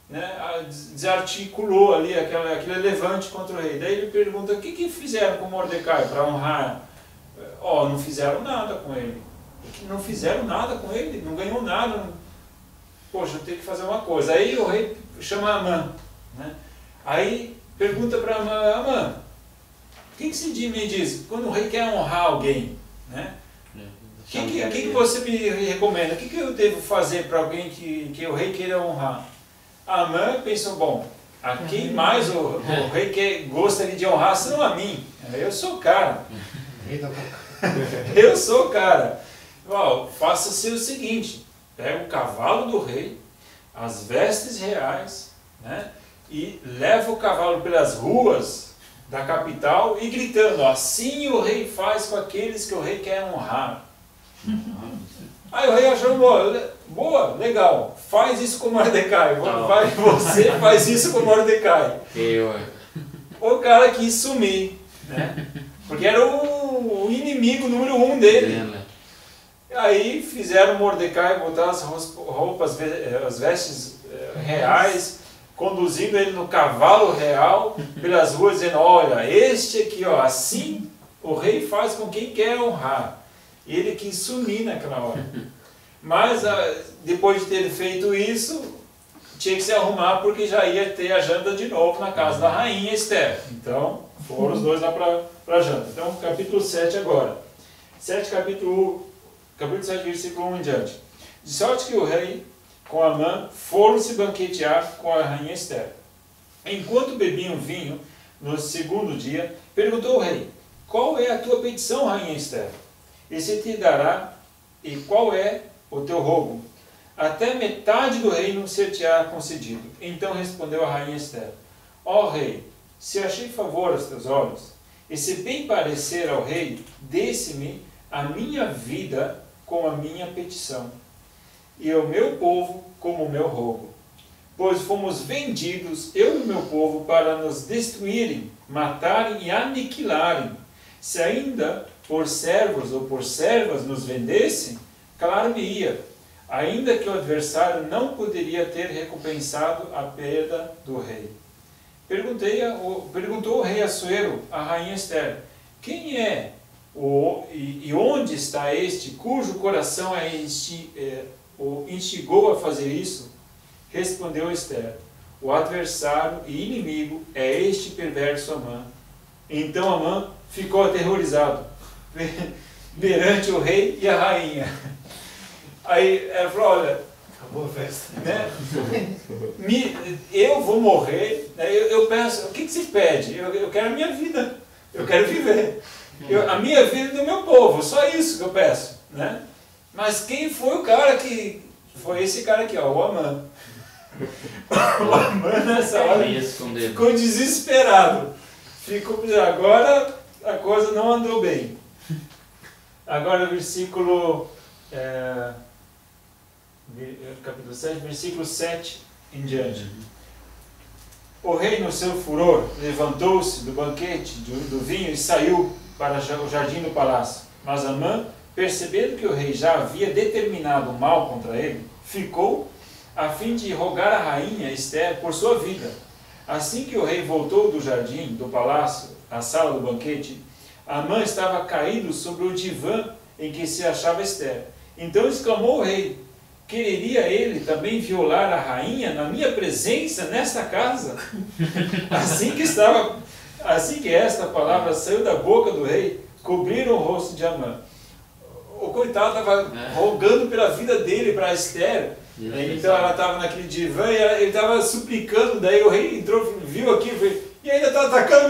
né, desarticulou ali aquele levante contra o rei. Daí ele pergunta, o que fizeram com Mordecai para honrar? Não fizeram nada com ele. Não fizeram nada com ele, não ganhou nada. Poxa, eu tenho que fazer uma coisa. Aí o rei chama Amã, né? Aí pergunta para Amã, o que você me diz quando o rei quer honrar alguém? Né? O que você me recomenda? O que eu devo fazer para alguém que o rei queira honrar? Amã pensou, bom, a quem mais o rei gostaria de honrar, senão a mim? Eu sou o cara. Eu sou o cara. Faça-se o seguinte, pega o cavalo do rei, as vestes reais, né, e leva o cavalo pelas ruas da capital e gritando, assim o rei faz com aqueles que o rei quer honrar. Aí o rei achou, boa, legal, faz isso com Mordecai, você faz isso com Mordecai. O cara quis sumir, né? Porque era o inimigo número 1 dele. Aí fizeram Mordecai botar as roupas, as vestes reais, conduzindo ele no cavalo real pelas ruas, dizendo, olha, este aqui, ó, assim o rei faz com quem quer honrar. E ele quis sumir naquela hora. Mas depois de ter feito isso, tinha que se arrumar porque já ia ter a janta de novo na casa da rainha Esther. Então, foram os dois lá para a janta. Então, capítulo 7 agora. Capítulo 7, versículo 1 em diante. De sorte que o rei, com Amã, foram se banquetear com a rainha Esther. Enquanto bebiam vinho, no segundo dia, perguntou o rei, qual é a tua petição, rainha Esther? E se te dará, e qual é o teu rogo? Até metade do reino ser-te-á concedido. Então respondeu a rainha Esther, ó rei, se achei favor aos teus olhos, e se bem parecer ao rei, desse-me a minha vida com a minha petição, e o meu povo como o meu rogo. Pois fomos vendidos, eu e o meu povo, para nos destruírem, matarem e aniquilarem. Se ainda por servos ou por servas nos vendessem, calar-me-ia, ainda que o adversário não poderia ter recompensado a perda do rei. Perguntou o rei Assuero à rainha Esther, quem é e onde está este cujo coração o instigou a fazer isso? Respondeu Esther, o adversário e inimigo é este perverso Amã. Então Amã ficou aterrorizado perante o rei e a rainha. Aí ela falou, olha, acabou a festa, né? Eu vou morrer, né? Eu peço, o que você pede? Eu quero a minha vida, eu quero viver. A minha vida do meu povo, só isso que eu peço, né? Mas quem foi o cara que... Foi esse cara aqui, ó, o Amã. O Amã nessa hora ficou desesperado. Agora a coisa não andou bem. Agora versículo... capítulo 7, versículo 7 em diante. O rei, no seu furor, levantou-se do banquete do vinho e saiu para o jardim do palácio. Mas Amã, percebendo que o rei já havia determinado mal contra ele, ficou a fim de rogar a rainha Esther por sua vida. Assim que o rei voltou do jardim do palácio à sala do banquete, Amã estava caído sobre o divã em que se achava Esther. Então exclamou o rei, quereria ele também violar a rainha na minha presença nesta casa? Assim que esta palavra saiu da boca do rei, cobriram o rosto de Amã. O coitado estava rogando pela vida dele para Esther. Então ela estava naquele divã e ele estava suplicando. Daí o rei entrou, viu aquilo e ainda está atacando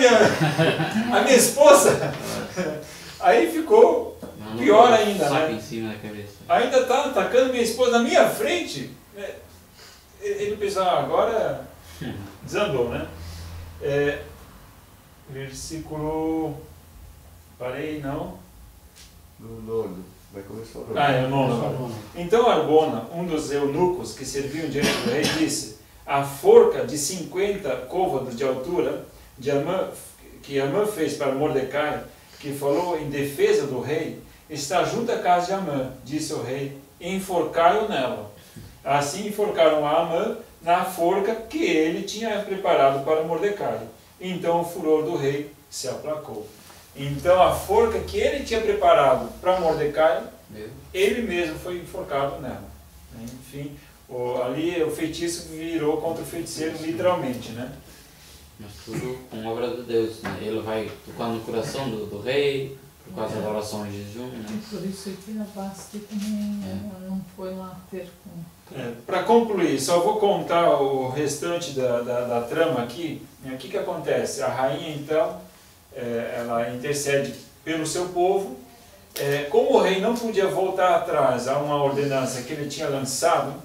a minha esposa. Aí ficou pior ainda, né? Em cima da cabeça. Ainda está atacando minha esposa na minha frente. Ele pensou, agora desandou, né? Versículo... Parei, não? No nono. Vai começar o nono. É o nono. Então Arbona, um dos eunucos que serviam diante do rei, disse, a forca de 50 côvados de altura que Amã fez para Mordecai, que falou em defesa do rei, está junto à casa de Amã, disse o rei, enforcai-o nela. Assim enforcaram a Amã na forca que ele tinha preparado para Mordecai. Então o furor do rei se aplacou. Então a forca que ele tinha preparado para Mordecai, ele mesmo foi enforcado nela. Enfim, ali o feitiço virou contra o feiticeiro, literalmente, né? Mas tudo com obra de Deus, né? Ele vai tocando no coração do rei, por causa da oração e jejum, né? Por isso aqui na Basti também não foi lá ter com... Para concluir, só vou contar o restante da trama aqui. O que acontece? A rainha, então, ela intercede pelo seu povo como o rei não podia voltar atrás a uma ordenança que ele tinha lançado,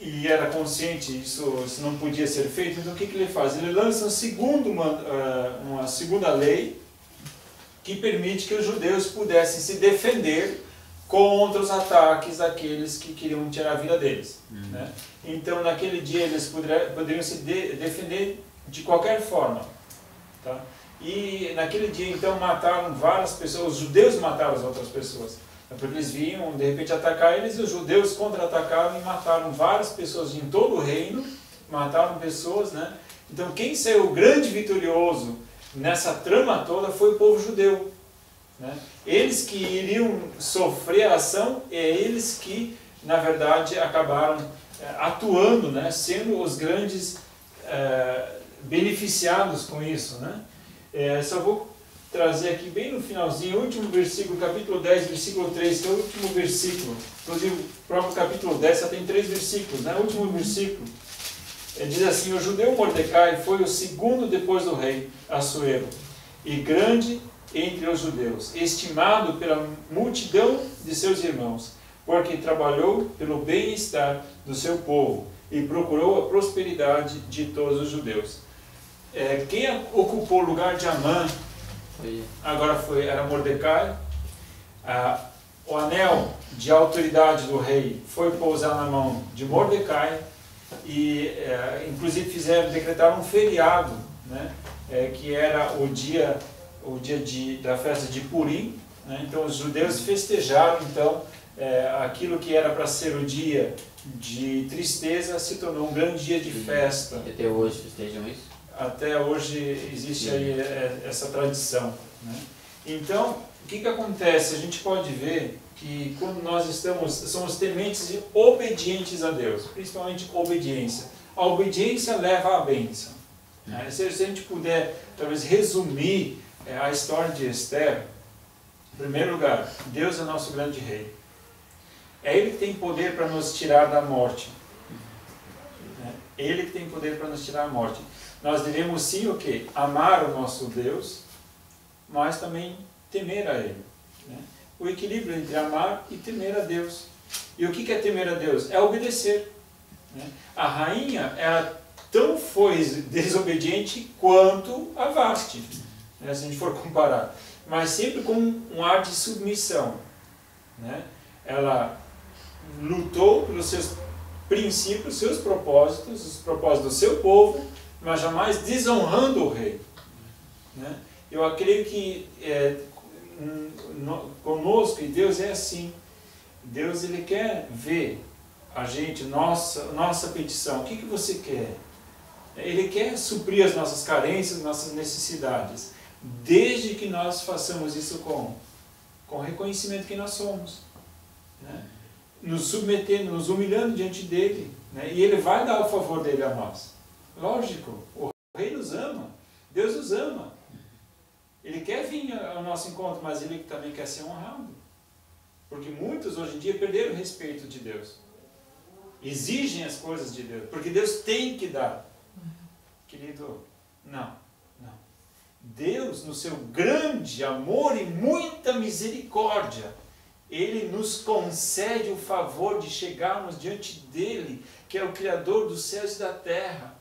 e era consciente isso não podia ser feito, então o que ele faz? Ele lança uma segunda lei que permite que os judeus pudessem se defender contra os ataques daqueles que queriam tirar a vida deles. Né? Então, naquele dia, eles poderiam se defender de qualquer forma. Tá? E naquele dia, então, mataram várias pessoas, os judeus mataram as outras pessoas. Porque eles vinham, de repente, atacar eles, e os judeus contra-atacaram e mataram várias pessoas em todo o reino, mataram pessoas, né? Então, quem saiu grande vitorioso nessa trama toda foi o povo judeu. Né? Eles que iriam sofrer a ação, eles que, na verdade, acabaram atuando, né? Sendo os grandes beneficiados com isso. Né? Só vou trazer aqui bem no finalzinho, o último versículo, capítulo 10, versículo 3, que é o último versículo. Inclusive, o próprio capítulo 10 só tem 3 versículos. Né? O último versículo diz assim: o judeu Mordecai foi o segundo depois do rei Assuero, e grande entre os judeus, estimado pela multidão de seus irmãos, porque trabalhou pelo bem-estar do seu povo e procurou a prosperidade de todos os judeus. Quem ocupou o lugar de Amã agora era Mordecai. O anel de autoridade do rei foi pousar na mão de Mordecai e inclusive decretaram um feriado, né? Que era o dia da festa de Purim. Né? Então os judeus festejaram então aquilo que era para ser o dia de tristeza, se tornou um grande dia de festa. E até hoje festejam isso? Até hoje existe aí essa tradição. Né? Então, o que acontece? A gente pode ver que quando nós somos tementes e obedientes a Deus, principalmente obediência. A obediência leva à bênção. Né? Se a gente puder, talvez, resumir a história de Esther, em primeiro lugar, Deus é nosso grande rei. É Ele que tem poder para nos tirar da morte. É Ele que tem poder para nos tirar da morte. Nós devemos sim o quê? Amar o nosso Deus, mas também temer a Ele. Né? O equilíbrio entre amar e temer a Deus. E o que é temer a Deus? É obedecer. Né? A rainha, ela tão foi desobediente quanto a Vasti, né? Se a gente for comparar. Mas sempre com um ar de submissão. Né? Ela lutou pelos seus princípios, seus propósitos, os propósitos do seu povo, mas jamais desonrando o rei. Né? Eu acredito que conosco, e Deus é assim. Deus, Ele quer ver a gente, nossa petição. O que você quer? Ele quer suprir as nossas carências, nossas necessidades, desde que nós façamos isso com o reconhecimento que nós somos. Né? Nos submetendo, nos humilhando diante dEle. Né? E Ele vai dar o favor dEle a nós. Lógico, o Rei nos ama, Deus nos ama. Ele quer vir ao nosso encontro, mas Ele também quer ser honrado. Porque muitos hoje em dia perderam o respeito de Deus. Exigem as coisas de Deus, porque Deus tem que dar. Querido, não. Deus, no seu grande amor e muita misericórdia, Ele nos concede o favor de chegarmos diante dEle, que é o Criador dos céus e da terra,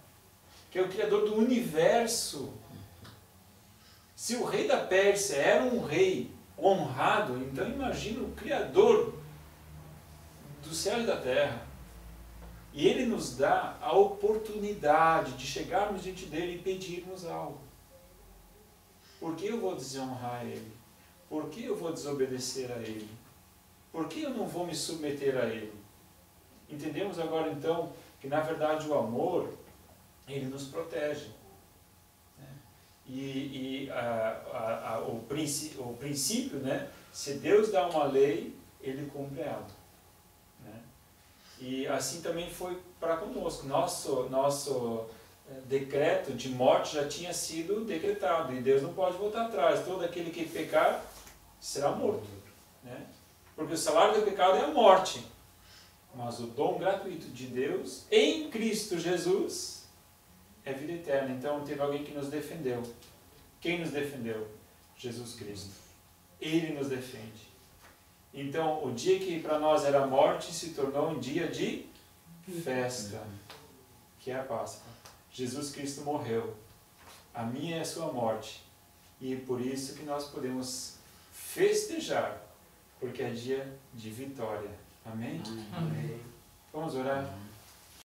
que é o Criador do universo. Se o rei da Pérsia era um rei honrado, então imagina o Criador do céu e da terra. E Ele nos dá a oportunidade de chegarmos diante dEle e pedirmos algo. Por que eu vou desonrar Ele? Por que eu vou desobedecer a Ele? Por que eu não vou me submeter a Ele? Entendemos agora então que na verdade o amor, ele nos protege. E o princípio, né? Se Deus dá uma lei, Ele cumpre ela. Né? E assim também foi para conosco. Nosso decreto de morte já tinha sido decretado. E Deus não pode voltar atrás. Todo aquele que pecar será morto. Né? Porque o salário do pecado é a morte. Mas o dom gratuito de Deus em Cristo Jesus é vida eterna. Então teve alguém que nos defendeu. Quem nos defendeu? Jesus Cristo. Ele nos defende. Então, o dia que para nós era morte se tornou um dia de festa, que é a Páscoa. Jesus Cristo morreu. A minha é a sua morte. E por isso que nós podemos festejar, porque é dia de vitória. Amém? Amém. Vamos orar?